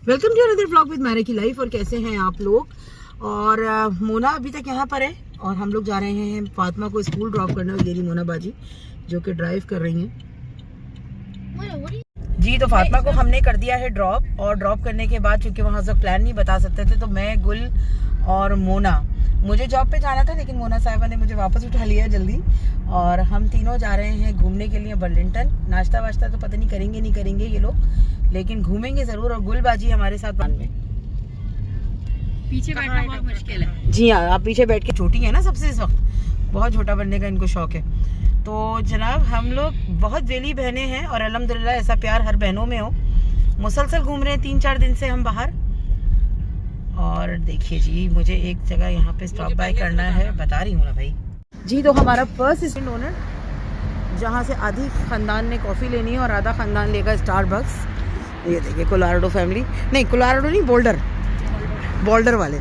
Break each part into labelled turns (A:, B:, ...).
A: Welcome to another vlog with मैरे की life. और कैसे हैं आप लोग? और मोना अभी तक यहाँ पर है और हम लोग जा रहे हैं फातिमा को स्कूल ड्रॉप करने। और ये रही मोना बाजी जो कि ड्राइव कर रही हैं जी। तो फातिमा को हमने कर दिया है ड्रॉप, और ड्रॉप करने के बाद चूंकि वहाँ से प्लान नहीं बता सकते थे, तो मैं, गुल और मोना, मुझे जॉब पे जाना था लेकिन मोना साहिबा ने मुझे वापस उठा लिया जल्दी। और हम तीनों जा रहे हैं घूमने के लिए बर्लिंगटन। नाश्ता वाश्ता तो पता नहीं करेंगे नहीं करेंगे ये लोग, लेकिन घूमेंगे जरूर। और गुलबाजी हमारे साथ बान में
B: पीछे बैठना बहुत मुश्किल है।
A: जी हाँ, आप पीछे बैठ के, छोटी है ना सबसे इस वक्त, बहुत छोटा बनने का इनको शौक है। तो जनाब हम लोग बहुत वेली बहनें हैं और अल्हम्दुलिल्लाह ऐसा प्यार हर बहनों में हो। मुसलसल घूम रहे हैं 3-4 दिन से हम बाहर। और देखिए जी, मुझे एक जगह यहाँ पे स्टॉप बाय करना है, बता रही हूँ ना भाई जी। तो हमारा फर्स्ट स्टैंड ओनर, जहाँ से आधी ख़ानदान ने कॉफ़ी लेनी है और आधा ख़ानदान लेगा स्टारबक्स। ये देखिए कोलाराडो फैमिली, नहीं कोलाराडो नहीं, बोल्डर वाले।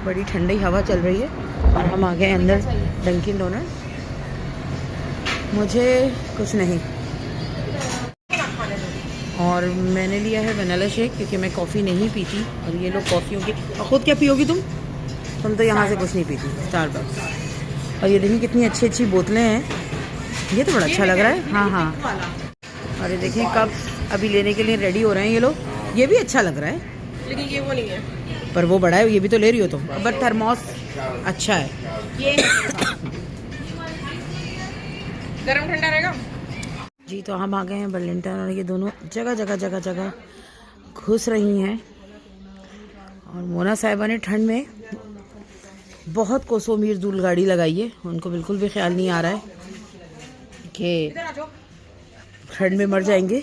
A: बड़ी ठंडी हवा चल रही है और हम आ गए अंदर डंकिन डोनट। मुझे कुछ नहीं, और मैंने लिया है वनीला शेक क्योंकि मैं कॉफ़ी नहीं पीती। और ये लोग कॉफ़ियों की, और ख़ुद क्या पियोगी तुम तो यहाँ से कुछ नहीं पीती, स्टारबक्स। और ये देखिए कितनी अच्छी अच्छी बोतलें हैं, ये तो बड़ा अच्छा लग रहा है। हाँ हाँ, और ये देखें कप अभी लेने के लिए रेडी हो रहे हैं ये लोग। ये भी अच्छा लग रहा है
B: लेकिन ये वो नहीं है,
A: पर वो बड़ा है, ये भी तो ले रही हो तुम। बट थर्मोस अच्छा है
B: ये गरम ठंडा रहेगा
A: जी। तो हम आ गए हैं बर्लिंगटन और ये दोनों जगह घुस रही हैं। और मोना साहिबा ने ठंड में बहुत कोसों मील दूर गाड़ी लगाई है, उनको बिल्कुल भी ख्याल नहीं आ रहा है कि ठंड में मर जाएंगे।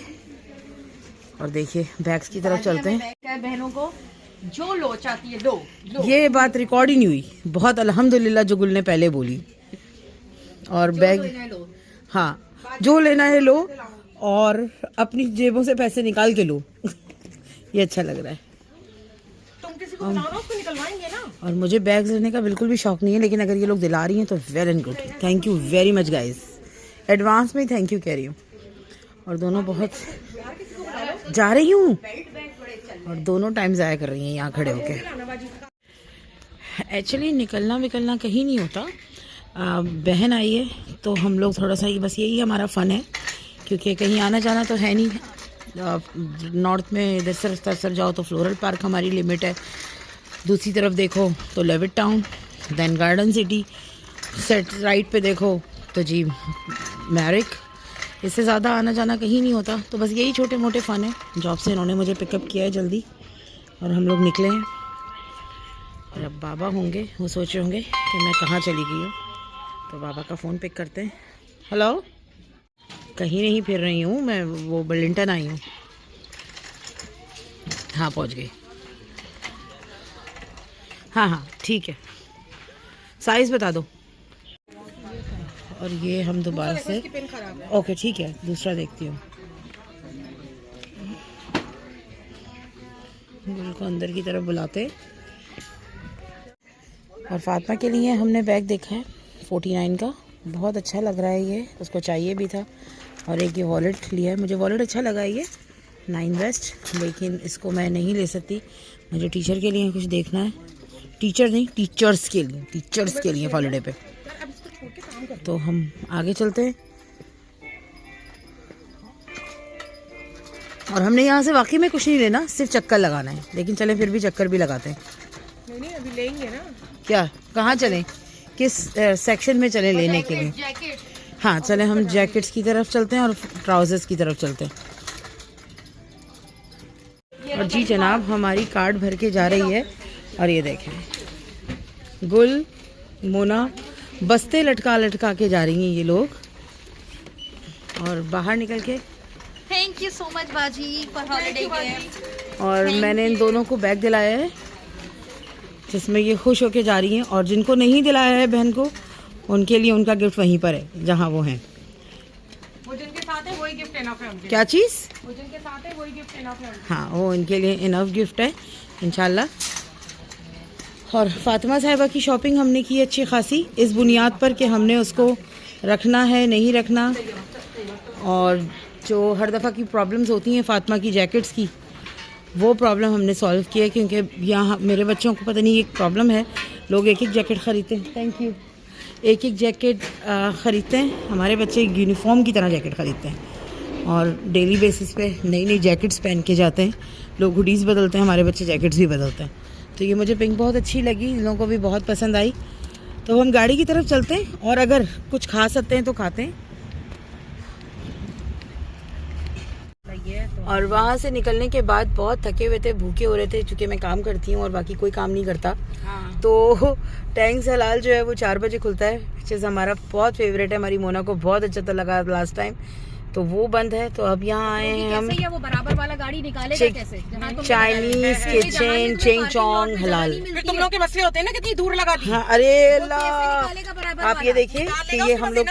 A: और देखिए बैग्स की तरफ चलते हैं।
B: बहनों को जो लो चाहती है लो।
A: ये बात रिकॉर्ड ही नहीं हुई, बहुत अल्हम्दुलिल्लाह जो गुल ने पहले बोली। और बैग, हाँ जो लेना है लो और अपनी जेबों से पैसे निकाल के लो ये अच्छा लग रहा है।
B: तुम किसी को बुलाओ ना, उसको निकलवाएंगे ना।
A: और मुझे बैग्स लेने का बिल्कुल भी शौक नहीं है, लेकिन अगर ये लोग दिला रही हैं तो well and good. Thank you very much guys, advance में थैंक यू कह रही हूँ। और दोनों बहुत जा रही हूँ और दोनों टाइम ज़ाया कर रही हैं यहाँ खड़े होके। एक्चुअली निकलना कहीं नहीं होता। बहन आई है तो हम लोग थोड़ा सा, बस यही हमारा फ़न है क्योंकि कहीं आना जाना तो है नहीं। नॉर्थ में इधर से सर जाओ तो फ्लोरल पार्क हमारी लिमिट है, दूसरी तरफ देखो तो Levittown, then garden city, set right पे देखो तो जी मैरिक। इससे ज़्यादा आना जाना कहीं नहीं होता। तो बस यही छोटे मोटे फ़न है। जॉब से इन्होंने मुझे पिकअप किया है जल्दी और हम लोग निकले हैं। और अब बाबा होंगे, वो सोच रहे होंगे कि मैं कहाँ चली गई हूँ, तो बाबा का फ़ोन पिक करते हैं। हेलो, कहीं नहीं फिर रही हूँ मैं, वो बर्लिंगटन आई हूँ। हाँ पहुँच गई। हाँ ठीक है, साइज़ बता दो। और ये हम दोबारा से, ओके ठीक है, दूसरा देखती हूँ। गुल को अंदर की तरफ बुलाते। और फातिमा के लिए हमने बैग देखा है 49 का, बहुत अच्छा लग रहा है ये, उसको चाहिए भी था। और एक ये वॉलेट लिया है, मुझे वॉलेट अच्छा लगा ये 9 वेस्ट, लेकिन इसको मैं नहीं ले सकती, मुझे टीचर के लिए कुछ देखना है। टीचर नहीं, टीचर्स के लिए हॉलीडे पे। तो हम आगे चलते हैं। और हमने यहाँ से वाकई में कुछ नहीं लेना, सिर्फ चक्कर लगाना है, लेकिन चलें फिर भी चक्कर भी लगाते हैं।
B: नहीं अभी लेंगे ना। क्या,
A: कहाँ चलें, किस सेक्शन में चलें लेने के लिए? हाँ चलें, हम जैकेट्स की तरफ चलते हैं और ट्राउजर्स की तरफ चलते हैं। और जी जनाब हमारी कार्ड भर के जा रही है। और ये देखें गुल, मोना बस्ते लटका के जा रही हैं ये लोग। और बाहर निकल के
B: थैंक यू सो मच बाजी फॉर हॉलीडे गिफ्ट।
A: और मैंने इन दोनों को बैग दिलाया है जिसमें ये खुश होके जा रही हैं। और जिनको नहीं दिलाया है बहन को, उनके लिए उनका गिफ्ट वहीं पर है जहाँ वो हैं।
B: वो जिनके साथ है वही गिफ्ट इनफ है उनके।
A: क्या चीज़?
B: वो जिनके साथ है वही गिफ्ट इनफ है।
A: हाँ, वो इनके लिए इनफ गिफ्ट है इंशाल्लाह। और फातिमा साहिबा की शॉपिंग हमने की अच्छी खासी, इस बुनियाद पर कि हमने उसको रखना है नहीं रखना। और जो हर दफ़ा की प्रॉब्लम्स होती हैं फातिमा की जैकेट्स की, वो प्रॉब्लम हमने सॉल्व किया, क्योंकि यहाँ मेरे बच्चों को पता नहीं एक प्रॉब्लम है, लोग एक एक जैकेट ख़रीदते हैं, थैंक यू, एक एक जैकेट ख़रीदते हैं। हमारे बच्चे यूनिफॉर्म की तरह जैकेट ख़रीदते हैं और डेली बेसिस पे नई नई जैकेट्स पहन के जाते हैं। लोग हुडीज़ बदलते हैं, हमारे बच्चे जैकेट्स भी बदलते हैं। तो ये मुझे पिंक बहुत अच्छी लगी, इन लोगों को भी बहुत पसंद आई। तो हम गाड़ी की तरफ चलते हैं और अगर कुछ खा सकते हैं तो खाते हैं। और वहाँ से निकलने के बाद बहुत थके हुए थे, भूखे हो रहे थे, क्योंकि मैं काम करती हूँ और बाकी कोई काम नहीं करता। तो टैंग्स हलाल जो है वो 4 बजे खुलता है, विच इज़ हमारा बहुत फेवरेट है। हमारी मोना को बहुत अच्छा तो लगा लास्ट टाइम, तो वो बंद है। तो अब यहाँ आए हैं हम।
B: वो बराबर वाला गाड़ी निकालेगा कैसे?
A: चाइनीज किचन चिंग चोंग हलाल।
C: फिर तुम लोग के मसले होते हैं ना, कितनी दूर लगा दी।
A: हाँ, अरे अल्लाह, आप ये देखिए कि ये हम लोग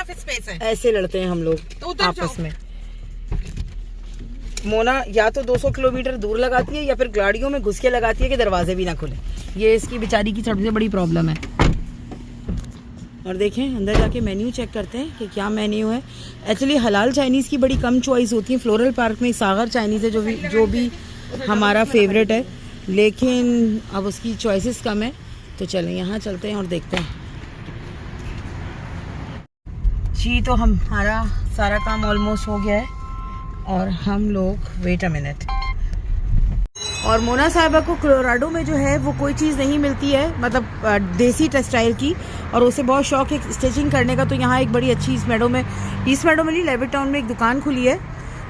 A: ऐसे लड़ते हैं हम लोग आपस में। मोना या तो 200 किलोमीटर दूर लगाती है या फिर गाड़ियों में घुस के लगाती है कि दरवाजे भी ना खुले। ये इसकी बेचारी की सबसे बड़ी प्रॉब्लम है। और देखें अंदर जाके मेन्यू चेक करते हैं कि क्या मेन्यू है। एक्चुअली हलाल चाइनीज़ की बड़ी कम चॉइस होती है। फ्लोरल पार्क में सागर चाइनीज़ है जो भी हमारा फेवरेट है, लेकिन अब उसकी चॉइसेस कम है। तो चलें यहाँ चलते हैं और देखते हैं जी। तो हमारा सारा काम ऑलमोस्ट हो गया है और हम लोग वेट अ मिनट। और मोना साहिबा को कोलोराडो में जो है वो कोई चीज़ नहीं मिलती है, मतलब देसी टेक्सटाइल की, और उसे बहुत शौक है स्टिचिंग करने का। तो यहाँ एक बड़ी अच्छी ईस्ट मेडो में नहीं, लेविट टाउन में एक दुकान खुली है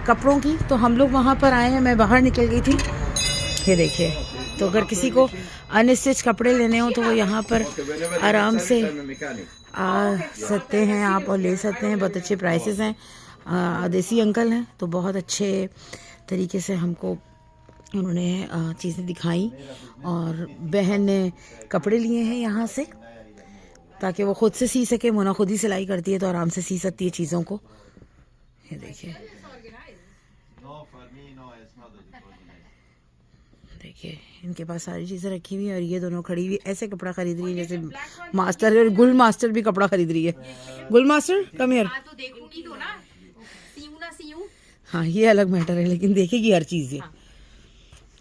A: कपड़ों की। तो हम लोग वहाँ पर आए हैं, मैं बाहर निकल गई थी। ये देखिए, तो अगर किसी को अनस्टिच कपड़े लेने हो तो वो यहाँ पर आराम से आ सकते हैं आप और ले सकते हैं। बहुत अच्छे प्राइसेस हैं। देसी अंकल हैं, तो बहुत अच्छे तरीके से हमको उन्होंने चीज़ें दिखाई। और बहन ने कपड़े लिए हैं यहाँ से ताकि वो खुद से सी सके। मोना खुद ही सिलाई करती है तो आराम से सी सकती है चीज़ों को। ये देखिए देखिए, इनके पास सारी चीज़ें रखी हुई हैं और ये दोनों खड़ी हुई ऐसे कपड़ा खरीद रही है जैसे मास्टर और गुल मास्टर भी कपड़ा खरीद रही है। गुल मास्टर कम हियर। हाँ, ये अलग मैटर है, लेकिन देखेगी हर चीज़ ये।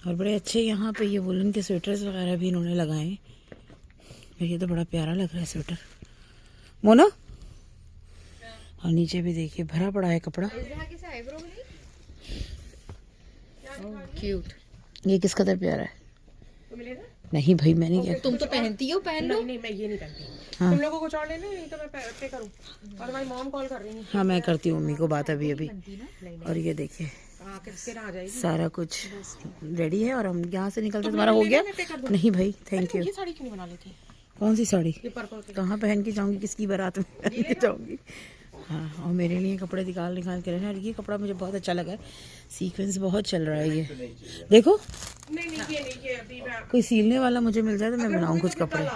A: और बड़े अच्छे यहाँ पे ये वुलन के स्वेटर्स वगैरह भी इन्होंने लगाए हैं। ये तो बड़ा प्यारा लग रहा है स्वेटर मोना। और नीचे भी देखिए भरा पड़ा है कपड़ा। क्यूट। ये किस कदर प्यारा है। नहीं भाई, मैं नहीं कहती।
B: तुम तो पहनती हो, पहन लो।
C: नहीं, मैं ये नहीं पहनती।
A: हाँ।
C: तुम लोगों को छोड़ लेना, नहीं तो मैं पे करूं। और भाई मॉम कॉल कर रही है।
A: हाँ, मैं करती हूँ मम्मी को बात अभी। और ये देखिए सारा कुछ रेडी है और हम यहाँ से निकलते। तुम्हारा हो गया? नहीं भाई, थैंक यू।
C: ये साड़ी क्यों नहीं बना लेती?
A: कौन सी साड़ी?
C: ये पर्पल की।
A: कहाँ पहन के जाऊंगी, किसकी बारात में पहन के जाऊंगी? हाँ, और मेरे लिए कपड़े निकाल के रहना। और ये कपड़ा मुझे बहुत अच्छा लगा है, सीक्वेंस बहुत चल रहा है। ये देखो,
C: ये अभी
A: कोई सीलने वाला मुझे मिल जाए तो मैं बनाऊँ कुछ कपड़े।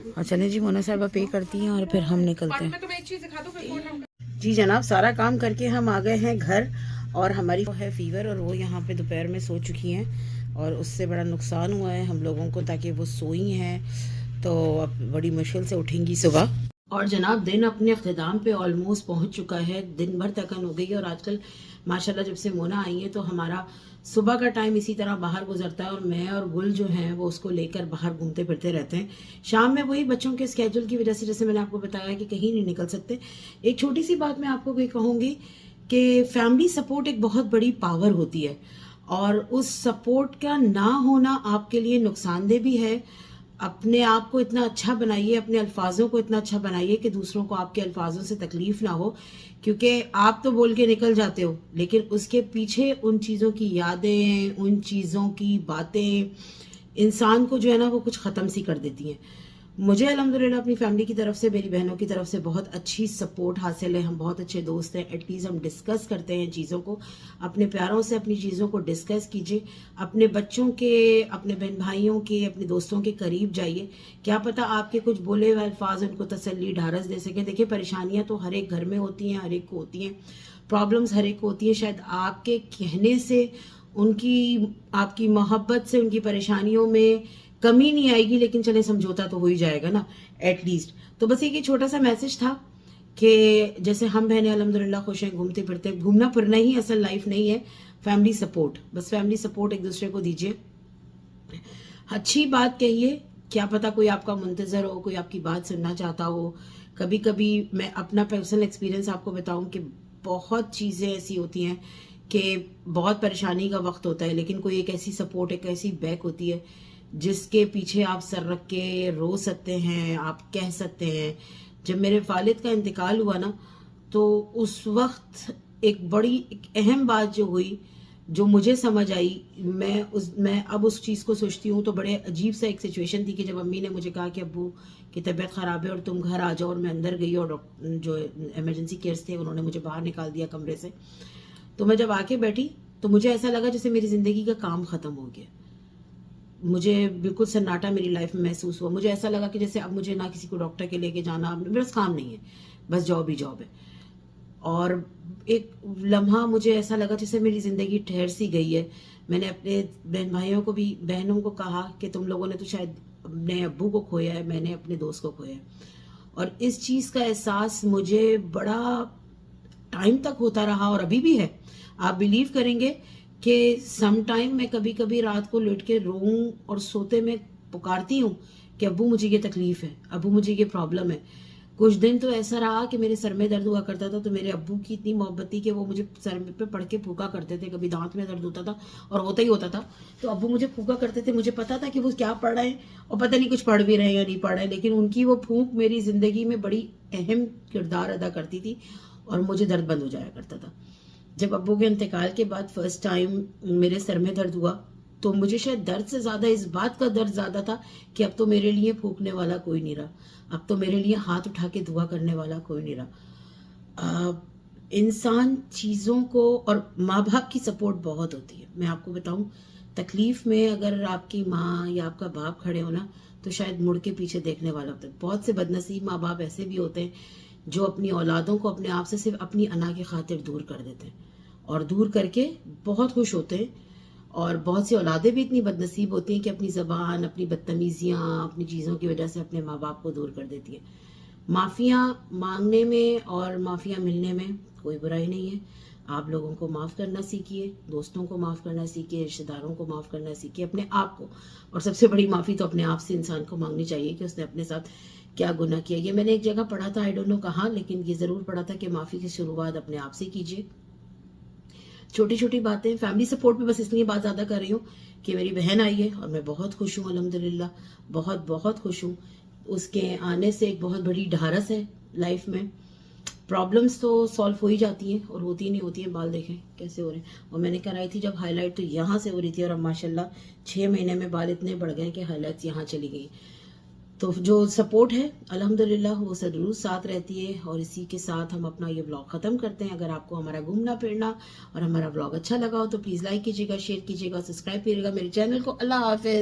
A: और चले जी, मोना साहिबा पे करती हैं और फिर हम निकलते हैं।
C: मैं तुम्हें एक चीज दिखा दूं, फिर फोन हम।
A: जी जनाब, सारा काम करके हम आ गए हैं घर। और हमारी है फीवर और वो यहाँ पे दोपहर में सो चुकी हैं और उससे बड़ा नुकसान हुआ है हम लोगों को, ताकि वो सोई हैं तो अब बड़ी मुश्किल से उठेंगी सुबह। और जनाब दिन अपने अख्ताम पे ऑलमोस्ट पहुँच चुका है। दिन भर थकन हो गई है और आजकल माशाल्लाह जब से मोना आई है तो हमारा सुबह का टाइम इसी तरह बाहर गुजरता है। और मैं और गुल जो हैं वो उसको लेकर बाहर घूमते फिरते रहते हैं। शाम में वही बच्चों के स्केड्यूल की वजह से, जैसे मैंने आपको बताया कि कहीं नहीं निकल सकते। एक छोटी सी बात मैं आपको कोई कहूँगी कि फैमिली सपोर्ट एक बहुत बड़ी पावर होती है और उस सपोर्ट का ना होना आपके लिए नुकसानदेह भी है। अपने आप को इतना अच्छा बनाइए, अपने अल्फाजों को इतना अच्छा बनाइए कि दूसरों को आपके अल्फाजों से तकलीफ ना हो, क्योंकि आप तो बोल के निकल जाते हो लेकिन उसके पीछे उन चीज़ों की यादें, उन चीज़ों की बातें इंसान को जो है ना वो कुछ ख़त्म सी कर देती हैं। मुझे अल्हम्दुलिल्लाह अपनी फैमिली की तरफ से, मेरी बहनों की तरफ से बहुत अच्छी सपोर्ट हासिल है। हम बहुत अच्छे दोस्त हैं। एटलीस्ट हम डिस्कस करते हैं चीज़ों को। अपने प्यारों से अपनी चीज़ों को डिस्कस कीजिए। अपने बच्चों के, अपने बहन भाइयों के, अपने दोस्तों के करीब जाइए। क्या पता आपके कुछ बोले हुए अल्फाज उनको तसल्ली, ढारस दे सकें। देखिए, परेशानियाँ तो हर एक घर में होती हैं, हर एक को होती हैं, प्रॉब्लम्स हर एक को होती हैं। शायद आपके कहने से उनकी, आपकी मोहब्बत से उनकी परेशानियों में कमी नहीं आएगी, लेकिन चले समझौता तो हो ही जाएगा ना एटलीस्ट। तो बस एक छोटा सा मैसेज था कि जैसे हम बहनें अल्हम्दुलिल्लाह खुश हैं, घूमते फिरते, घूमना फिरना ही असल लाइफ नहीं है। फैमिली सपोर्ट, बस फैमिली सपोर्ट एक दूसरे को दीजिए, अच्छी बात कहिए, क्या पता कोई आपका मुंतजर हो, कोई आपकी बात सुनना चाहता हो। कभी कभी मैं अपना पर्सनल एक्सपीरियंस आपको बताऊं कि बहुत चीज़ें ऐसी होती हैं कि बहुत परेशानी का वक्त होता है, लेकिन कोई एक ऐसी सपोर्ट, एक ऐसी बैक होती है जिसके पीछे आप सर रख के रो सकते हैं, आप कह सकते हैं। जब मेरे वालिद का इंतकाल हुआ ना, तो उस वक्त एक बड़ी एक अहम बात जो हुई, जो मुझे समझ आई, मैं अब उस चीज़ को सोचती हूँ तो बड़े अजीब सा एक सिचुएशन थी कि जब अम्मी ने मुझे कहा कि अब्बू की तबीयत ख़राब है और तुम घर आ जाओ, और मैं अंदर गई और डॉक्टर जो इमरजेंसी केयर्स थे उन्होंने मुझे बाहर निकाल दिया कमरे से। तो मैं जब आके बैठी तो मुझे ऐसा लगा जैसे मेरी ज़िंदगी का काम ख़त्म हो गया। मुझे बिल्कुल सन्नाटा मेरी लाइफ में महसूस हुआ। मुझे ऐसा लगा कि जैसे अब मुझे ना किसी को डॉक्टर के लेके जाना, मेरे पास काम नहीं है, बस जॉब ही जॉब है। और एक लम्हा मुझे ऐसा लगा जैसे मेरी ज़िंदगी ठहर सी गई है। मैंने अपने बहन भाइयों को भी, बहनों को कहा कि तुम लोगों ने तो शायद अपने अब्बू को खोया है, मैंने अपने दोस्त को खोया है। और इस चीज़ का एहसास मुझे बड़ा टाइम तक होता रहा और अभी भी है। आप बिलीव करेंगे कि सम टाइम मैं कभी कभी रात को लेट के रोऊं और सोते में पुकारती हूँ कि अब्बू मुझे ये तकलीफ है, अब्बू मुझे ये प्रॉब्लम है। कुछ दिन तो ऐसा रहा कि मेरे सर में दर्द हुआ करता था, तो मेरे अब्बू की इतनी मोहब्बत थी कि वो मुझे सर पे पड़ के फूका करते थे। कभी दांत में दर्द होता था और होता ही होता था, तो अब्बू मुझे फूका करते थे। मुझे पता था कि वो क्या पढ़ रहे हैं और पता नहीं कुछ पढ़ भी रहे हैं या नहीं पढ़ रहे हैं, लेकिन उनकी वो फूंक मेरी जिंदगी में बड़ी अहम किरदार अदा करती थी और मुझे दर्द बंद हो जाया करता था। जब अब्बू के इंतकाल के बाद फर्स्ट टाइम मेरे सर में दर्द हुआ, तो मुझे शायद दर्द से ज़्यादा इस बात का दर्द ज़्यादा था कि अब तो मेरे लिए फूकने वाला कोई नहीं रहा, अब तो मेरे लिए हाथ उठा के दुआ करने वाला कोई नहीं रहा। इंसान चीज़ों को, और माँ बाप की सपोर्ट बहुत होती है। मैं आपको बताऊं, तकलीफ़ में अगर आपकी माँ या आपका बाप खड़े हो ना, तो शायद मुड़ के पीछे देखने वाला होता है। बहुत से बदनसीब माँ बाप ऐसे भी होते हैं जो अपनी औलादों को अपने आप से सिर्फ अपनी अना की खातिर दूर कर देते हैं, और दूर करके बहुत खुश होते हैं। और बहुत सी औलादें भी इतनी बदनसीब होती हैं कि अपनी ज़बान, अपनी बदतमीज़ियाँ, अपनी चीज़ों की वजह से अपने माँ बाप को दूर कर देती है। माफ़ियाँ मांगने में और माफ़ियाँ मिलने में कोई बुराई नहीं है। आप लोगों को माफ़ करना सीखिए, दोस्तों को माफ़ करना सीखिए, रिश्तेदारों को माफ़ करना सीखिए, अपने आप को। और सबसे बड़ी माफ़ी तो अपने आप से इंसान को मांगनी चाहिए कि उसने अपने साथ क्या गुनाह किया। ये मैंने एक जगह पढ़ा था, आई डोंट नो कहाँ, लेकिन ये ज़रूर पढ़ा था कि माफ़ी की शुरुआत अपने आप से कीजिए। छोटी छोटी बातें, फैमिली सपोर्ट में बस इसलिए बात ज़्यादा कर रही हूँ कि मेरी बहन आई है और मैं बहुत खुश हूँ, अल्हम्दुलिल्लाह, बहुत बहुत खुश हूँ। उसके आने से एक बहुत बड़ी ढारस है लाइफ में। प्रॉब्लम्स तो सॉल्व हो ही जाती हैं और होती नहीं होती हैं। बाल देखें कैसे हो रहे हैं। और मैंने कराई थी जब हाईलाइट, तो यहाँ से हो रही थी, और अब माशाल्लाह 6 महीने में बाल इतने बढ़ गए कि हाईलाइट्स यहाँ चली गई। तो जो सपोर्ट है अल्हम्दुलिल्लाह वो जरूर साथ रहती है। और इसी के साथ हम अपना ये व्लॉग ख़त्म करते हैं। अगर आपको हमारा घूमना फिरना और हमारा व्लॉग अच्छा लगा हो तो प्लीज़ लाइक कीजिएगा, शेयर कीजिएगा, सब्सक्राइब कीजिएगा मेरे चैनल को। अल्लाह हाफिज़।